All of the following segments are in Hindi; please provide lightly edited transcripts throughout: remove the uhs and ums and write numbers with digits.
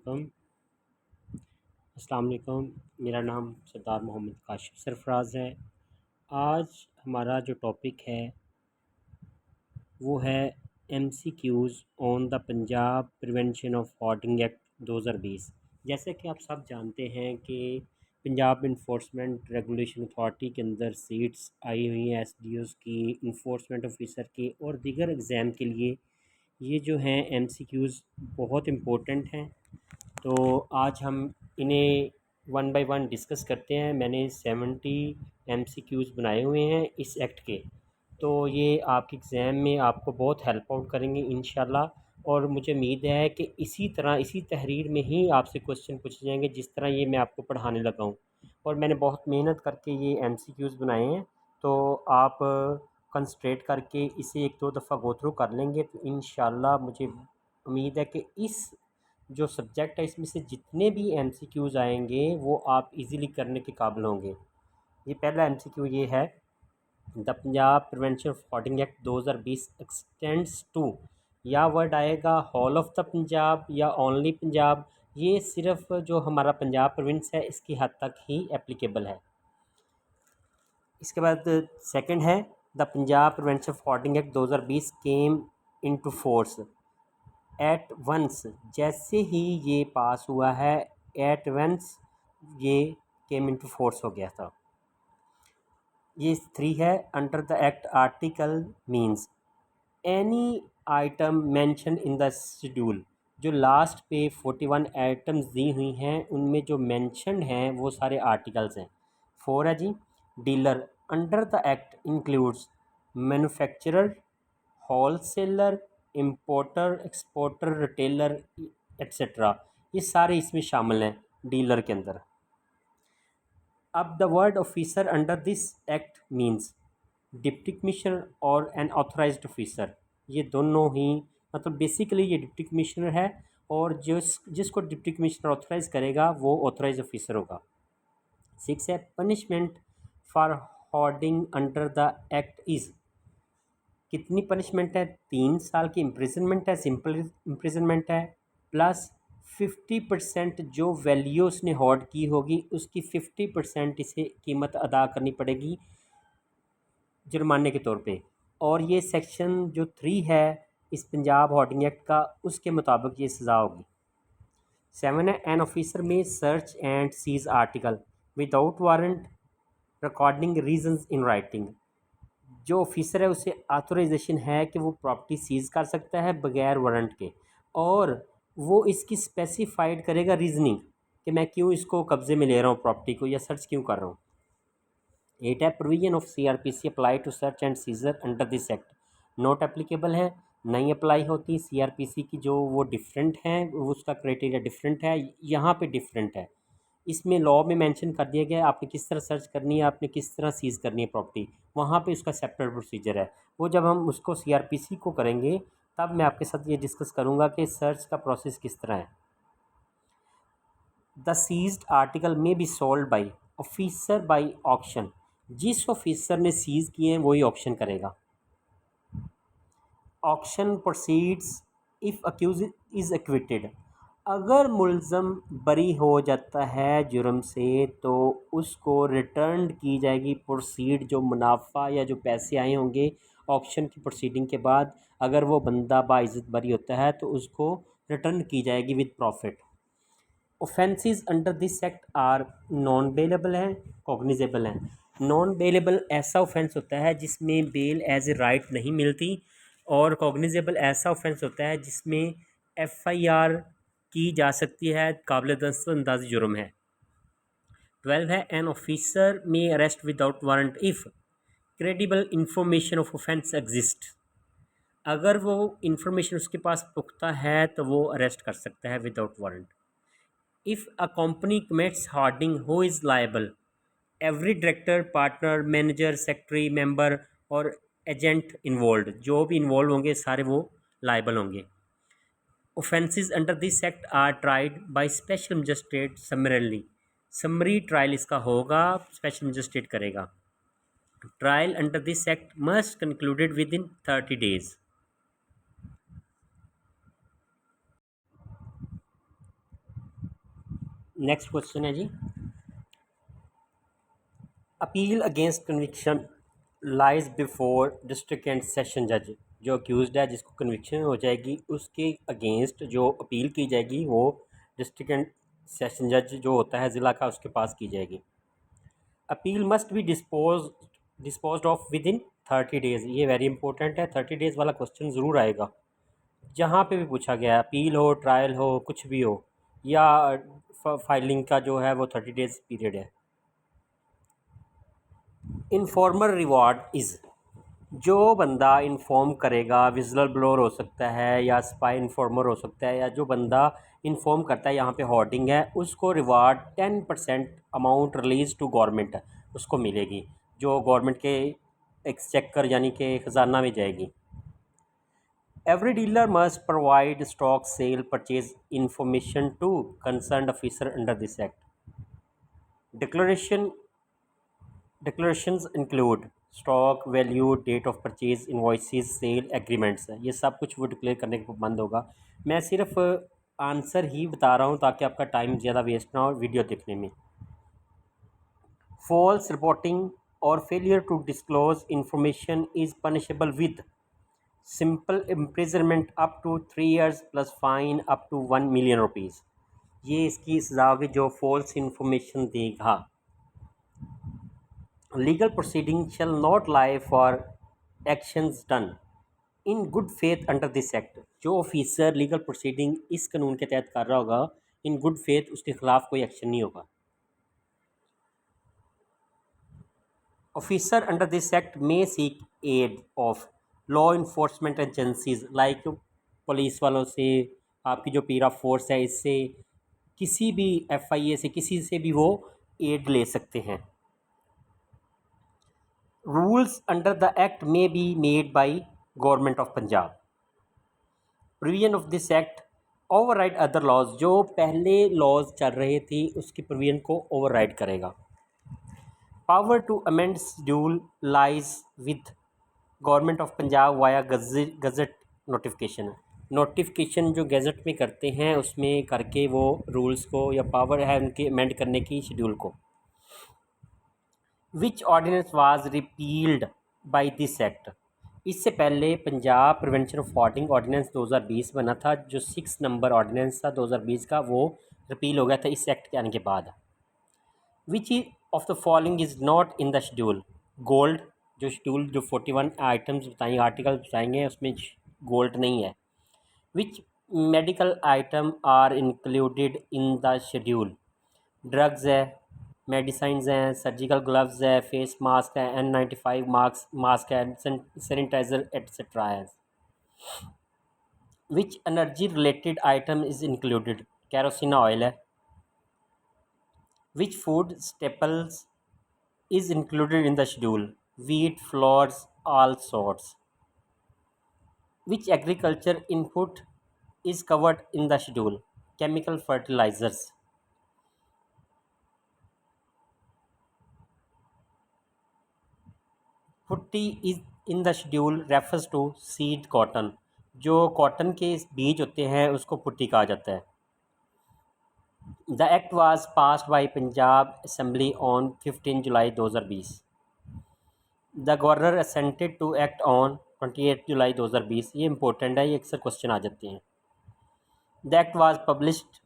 अस्सलाम वालेकुम। मेरा नाम सरदार मोहम्मद काशिफ सरफराज है। आज हमारा जो टॉपिक है वो है MCQs on the Punjab prevention of hoarding act 2020। जैसे कि आप सब जानते हैं कि पंजाब इन्फोर्समेंट रेगुलेशन अथॉरिटी के अंदर सीट्स आई हुई हैं SDOs की, इन्फोर्समेंट ऑफिसर की और दीगर एग्ज़ाम के लिए। ये जो हैं MCQs बहुत इम्पोर्टेंट हैं, तो आज हम इन्हें वन बाय वन डिस्कस करते हैं। मैंने 70 MCQs बनाए हुए हैं इस एक्ट के, तो ये आपके एग्ज़ाम में आपको बहुत हेल्प आउट करेंगे इंशाल्लाह। और मुझे उम्मीद है कि इसी तरह इसी तहरीर में ही आपसे क्वेश्चन पूछे जाएंगे जिस तरह ये मैं आपको पढ़ाने लगा हूँ। और मैंने बहुत मेहनत करके ये MCQs बनाए हैं, तो आप कंसंट्रेट करके इसे एक दो दफ़ा गो थ्रू कर लेंगे तो इंशाल्लाह मुझे उम्मीद है कि इस जो सब्जेक्ट है इसमें से जितने भी MCQs आएंगे वो आप इजीली करने के काबिल होंगे। ये पहला MCQ ये है, the Punjab prevention of hoarding act 2020 extends to, या वर्ड आएगा होल ऑफ द पंजाब या ओनली पंजाब। ये सिर्फ जो हमारा पंजाब प्रोविंस है इसकी हद तक ही एप्लीकेबल है। इसके बाद सेकंड है, the Punjab prevention of hoarding act 2020 came into force at once. जैसे ही ये पास हुआ है एट वंस ये केम इनटू फोर्स हो गया था। ये 3 है, under the act article means any item mention in the schedule. जो लास्ट पे 41 आइटम्स दी हुई हैं उनमें जो मेंशन हैं वो सारे आर्टिकल्स हैं। 4 है जी, dealer under the act includes manufacturer, wholesaler, importer, exporter, retailer etcetera. ये सारे इसमें शामिल हैं डीलर के अंदर। अब the word officer under this act means deputy commissioner और एन ऑथराइज्ड ऑफिसर। ये दोनों ही मतलब बेसिकली ये डिप्टी कमिश्नर है, और जिसको डिप्टी कमिश्नर ऑथराइज करेगा वो ऑथराइज ऑफिसर होगा। 6 है, punishment for hoarding under the act is. कितनी पनिशमेंट है? 3 साल की इम्प्रिजनमेंट है, सिंपल इम्प्रिजनमेंट है, प्लस 50% जो वैल्यू उसने होर्ड की होगी उसकी 50% इसे कीमत अदा करनी पड़ेगी जुर्माने के तौर पे। और ये सेक्शन जो 3 है इस पंजाब होर्डिंग एक्ट का उसके मुताबिक ये सज़ा होगी। 7 है, एन ऑफिसर में search and seize article without warrant recording reasons in writing. जो ऑफिसर है उसे ऑथराइजेशन है कि वो प्रॉपर्टी सीज़ कर सकता है बगैर वारंट के, और वो इसकी स्पेसिफाइड करेगा रीजनिंग कि मैं क्यों इसको कब्ज़े में ले रहा हूँ प्रॉपर्टी को, या सर्च क्यों कर रहा हूँ। 8 है, provision of CRPC apply to search and seizure under this act not applicable है, नहीं अप्लाई होती। CRPC की जो वो डिफरेंट हैं, उसका क्राइटेरिया डिफरेंट है, यहाँ पे डिफरेंट है। इसमें लॉ में मेंशन कर दिया गया है आपने किस तरह सर्च करनी है, आपने किस तरह सीज़ करनी है प्रॉपर्टी, वहाँ पे उसका सेपरेट प्रोसीजर है। वो जब हम उसको CRPC को करेंगे तब मैं आपके साथ ये डिस्कस करूँगा कि सर्च का प्रोसेस किस तरह है। द सीज्ड आर्टिकल में be sold by officer by auction. जिस ऑफिसर ने सीज़ किए हैं वही ऑक्शन करेगा। Auction proceeds if accused is acquitted. अगर मुलज़म बरी हो जाता है जुर्म से तो उसको रिटर्न की जाएगी प्रोसीड, जो मुनाफा या जो पैसे आए होंगे ऑक्शन की प्रोसीडिंग के बाद, अगर वो बंदा बाइज्जत बरी होता है तो उसको रिटर्न की जाएगी with profit. Offences under this act are non bailable हैं, कॉग्निजेबल हैं। नॉन बेलेबल ऐसा ऑफेंस होता है जिसमें बेल एज ए राइट नहीं मिलती, और कॉग्निजेबल ऐसा ऑफेंस होता है जिसमें FIR की जा सकती है, काबिल दस्तअंदाज़ी जुर्म है। 12 है, एन ऑफिसर में arrest without warrant if credible information of offence exist. अगर वो इंफॉर्मेशन उसके पास पुख्ता है तो वो अरेस्ट कर सकता है without warrant. If a company commits hoarding, who is liable? Every director, partner, manager, secretary, member और एजेंट इन्वॉल्व, जो भी इन्वॉल्व होंगे सारे वो लाइबल होंगे। Offences under this act are tried by special magistrate summarily. Summary trial इसका होगा, स्पेशल मजिस्ट्रेट करेगा। Trial under this act must concluded within 30 days। Next question है जी, appeal against conviction lies before district and session जज। जो अक्यूज़ड है जिसको कन्विक्शन हो जाएगी उसके अगेंस्ट जो अपील की जाएगी वो डिस्ट्रिक्ट एंड सेशन जज जो होता है ज़िला का उसके पास की जाएगी। Appeal must be dispose of with in 30 days. ये वेरी इंपॉर्टेंट है, 30 डेज़ वाला क्वेश्चन ज़रूर आएगा। जहाँ पे भी पूछा गया है, अपील हो, ट्रायल हो, कुछ भी हो, या फाइलिंग का जो है वो 30 डेज़ पीरियड है। इन्फॉर्मर रिवॉर्ड इज़, जो बंदा इन्फॉर्म करेगा, विजिल ब्लोअर हो सकता है या स्पाई इन्फॉर्मर हो सकता है, या जो बंदा इन्फॉर्म करता है यहाँ पे होर्डिंग है, उसको reward 10% amount release to government उसको मिलेगी, जो गवर्नमेंट के एक्सचेकर यानी कि ख़जाना में जाएगी। Every dealer must provide stock sale purchase information to concern officer under this act. Declarations include stock value, date of purchase, invoices, sale agreements है, ये सब कुछ वो डिक्लेयर करने के बंद होगा। मैं सिर्फ आंसर ही बता रहा हूँ ताकि आपका टाइम ज़्यादा वेस्ट ना हो वीडियो देखने में। फॉल्स रिपोर्टिंग और failure to disclose information is punishable with simple imprisonment up to 3 years plus fine up to 1 million rupees. ये इसकी सज़ा होगी जो फॉल्स इंफॉर्मेशन देगा। Legal proceeding shall not lie for actions done in good faith under this act. जो ऑफिसर लीगल प्रोसीडिंग इस कानून के तहत कर रहा होगा इन गुड फेथ उसके खिलाफ कोई एक्शन नहीं होगा। Officer under this act may seek aid of law enforcement agencies like police वालों से, आपकी जो पीरा फोर्स है इससे, किसी भी FIA से, किसी से भी वो एड ले सकते हैं। Rules under the act may be made by government of Punjab. Provision of this act override other laws, जो पहले लॉज चल रहे थे उसकी प्रोविजन को ओवरराइड करेगा। Power to amend schedule lies with government of Punjab via gazette notification. Notification जो गैजेट में करते हैं उसमें करके वो रूल्स को, या पावर है उनके अमेंड करने की शेड्यूल को। Which ordinance was repealed by this act. इससे पहले Punjab prevention of hoarding ordinance 2020 बना था, जो 6 नंबर ऑर्डिनेंस था 2020 का, वो रिपील हो गया था इस एक्ट के आने के बाद। Which of the following is not in the schedule. Gold, जो शेड्यूल जो 41 आइटम्स बताएंगे, आर्टिकल बताएंगे, उसमें गोल्ड नहीं है। Which medical item are included in the schedule. Drugs है, मेडिसिन्स हैं, सर्जिकल ग्लव्स है, फेस मास्क है, N95 मास्क है, सैनिटाइजर एट्सेट्रा है। Which energy related item is included. Kerosene oil है। Which food staples is included in the schedule. Wheat, flours, all sorts. Which agriculture input is covered in the schedule? Chemical fertilizers. Putty is in the schedule refers to seed cotton. जो कॉटन के बीज होते हैं उसको पुट्टी कहा जाता है। The act was passed by Punjab Assembly on 15 July 2020. The governor assented to act on 28 जुलाई 2020। ये इंपॉर्टेंट है, ये अक्सर क्वेश्चन आ जाते हैं। The act was published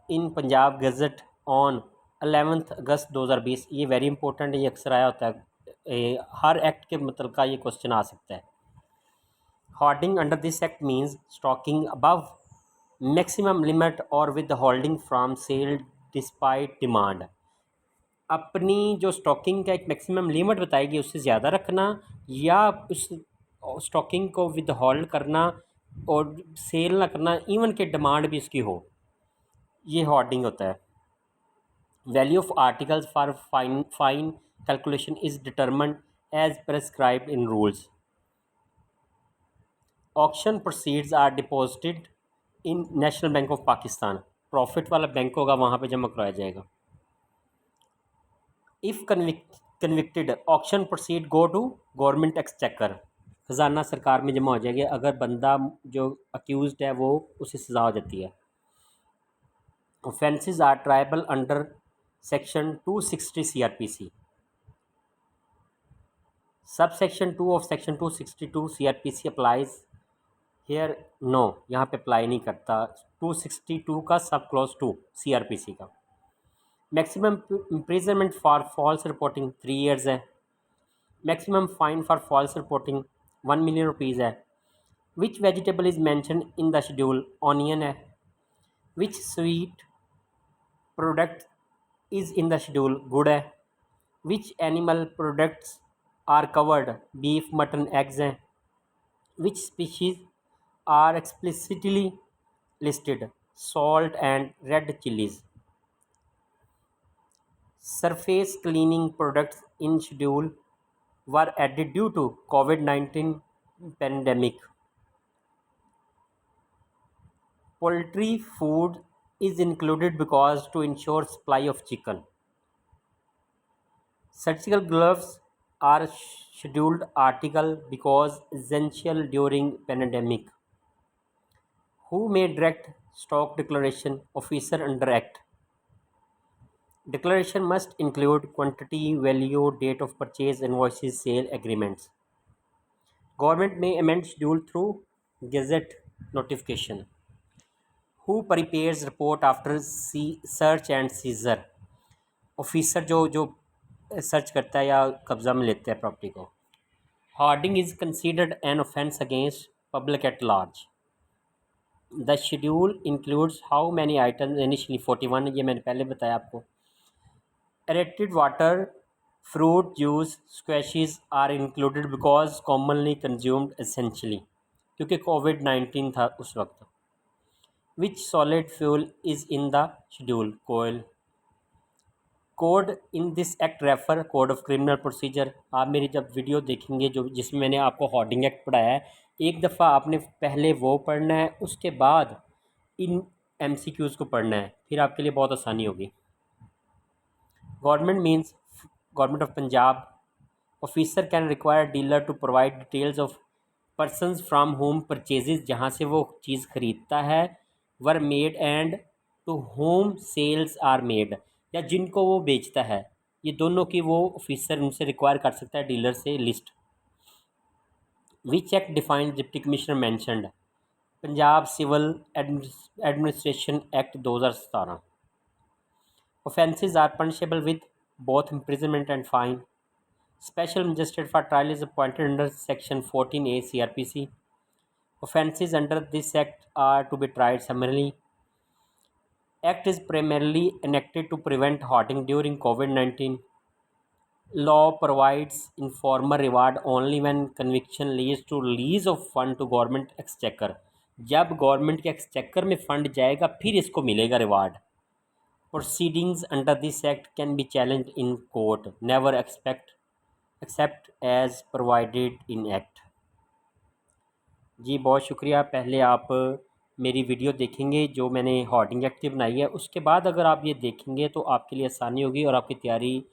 in Punjab gazette on 11 अगस्त 2020। ये वेरी इंपॉर्टेंट है, ये अक्सर आया होता है, हर एक्ट के मतलब का ये क्वेश्चन आ सकता है। Hoarding under this act means stocking above maximum limit और withholding from sale despite demand. अपनी जो स्टॉकिंग का एक मैक्सिमम लिमिट बताएगी उससे ज़्यादा रखना, या उस स्टॉकिंग को विद होल्ड करना और सेल ना करना, इवन के डिमांड भी उसकी हो, ये होर्डिंग होता है। Value of articles for fine calculation is determined as prescribed in rules. Auction proceeds are deposited in National Bank of Pakistan. Profit वाला बैंक होगा वहाँ पे जमा कराया जाएगा। If convicted auction proceed go to government exchequer. खजाना सरकार में जमा हो जाएगी अगर बंदा जो अक्यूज़ड है वो उसे सज़ा हो जाती है। Offences are triable under Section 260 CRPC. Subsection 2 of Section 262 CRPC applies here. No, यहाँ पे अप्लाई नहीं करता 262 का सब क्लॉज 2 CRPC का. Maximum imprisonment for false reporting 3 years है. Maximum fine for false reporting 1 million rupees है. Which vegetable is mentioned in the schedule? Onion है. Which sweet product is in the schedule? गुड़ है. Which animal products are covered? Beef, mutton, eggs हैं. Which species are explicitly listed? Salt and red chilies. Surface cleaning products in schedule were added due to COVID-19 pandemic. Poultry food is included because to ensure supply of chicken. Surgical gloves are scheduled article because essential during pandemic. Who may direct stock declaration? Officer under Act. Declaration must include quantity, value, date of purchase, invoices, sale agreements. Government may amend schedule through gazette notification. Who prepares report after search and seizure? Officer जो सर्च करता है या कब्जा में लेते हैं प्रॉपर्टी को. Hoarding is considered an offence against public at large. The schedule includes how many items? Initially 41. ये मैंने पहले बताया आपको. Aerated water, fruit juice, squashes are included because commonly consumed essentially, क्योंकि COVID-19 था उस वक्त. Which solid fuel is in the schedule? Coal. Code in this act refer code of criminal procedure. आप मेरी जब वीडियो देखेंगे जो जिसमें मैंने आपको होर्डिंग एक्ट पढ़ाया है, एक दफ़ा आपने पहले वो पढ़ना है, उसके बाद इन MCQs को पढ़ना है, फिर आपके लिए बहुत आसानी होगी. Government means government of Punjab. Officer can require dealer to provide details of persons from whom purchases, जहाँ से वो चीज़ ख़रीदता है, were made, and to whom sales are made, या जिनको वो बेचता है. ये दोनों की वो ऑफिसर उनसे रिक्वायर कर सकता है डीलर से list. Which act defines deputy commissioner mentioned? Punjab civil administration act 2017. Offences are punishable with both imprisonment and fine. Special magistrate for trial is appointed under section 14A CRPC. Offences under this act are to be tried summarily. Act is primarily enacted to prevent hoarding during COVID-19. Law provides informal reward only when conviction leads to release of fund to government exchequer. जब गवर्नमेंट के एक्सचेकर में फंड जाएगा फिर इसको मिलेगा reward. Proceedings under this act can be challenged in court. Never except as provided in act. जी बहुत शुक्रिया. पहले आप मेरी वीडियो देखेंगे जो मैंने होर्डिंग एक्ट की बनाई है, उसके बाद अगर आप ये देखेंगे तो आपके लिए आसानी होगी और आपकी तैयारी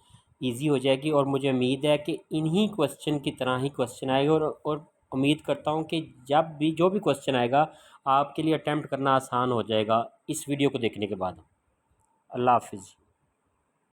इजी हो जाएगी. और मुझे उम्मीद है कि इन्हीं क्वेश्चन की तरह ही क्वेश्चन आएगा और उम्मीद करता हूँ कि जब भी जो भी क्वेश्चन आएगा आपके लिए अटैम्प्ट करना आसान हो जाएगा इस वीडियो को देखने के बाद. अल्लाह हाफिज़.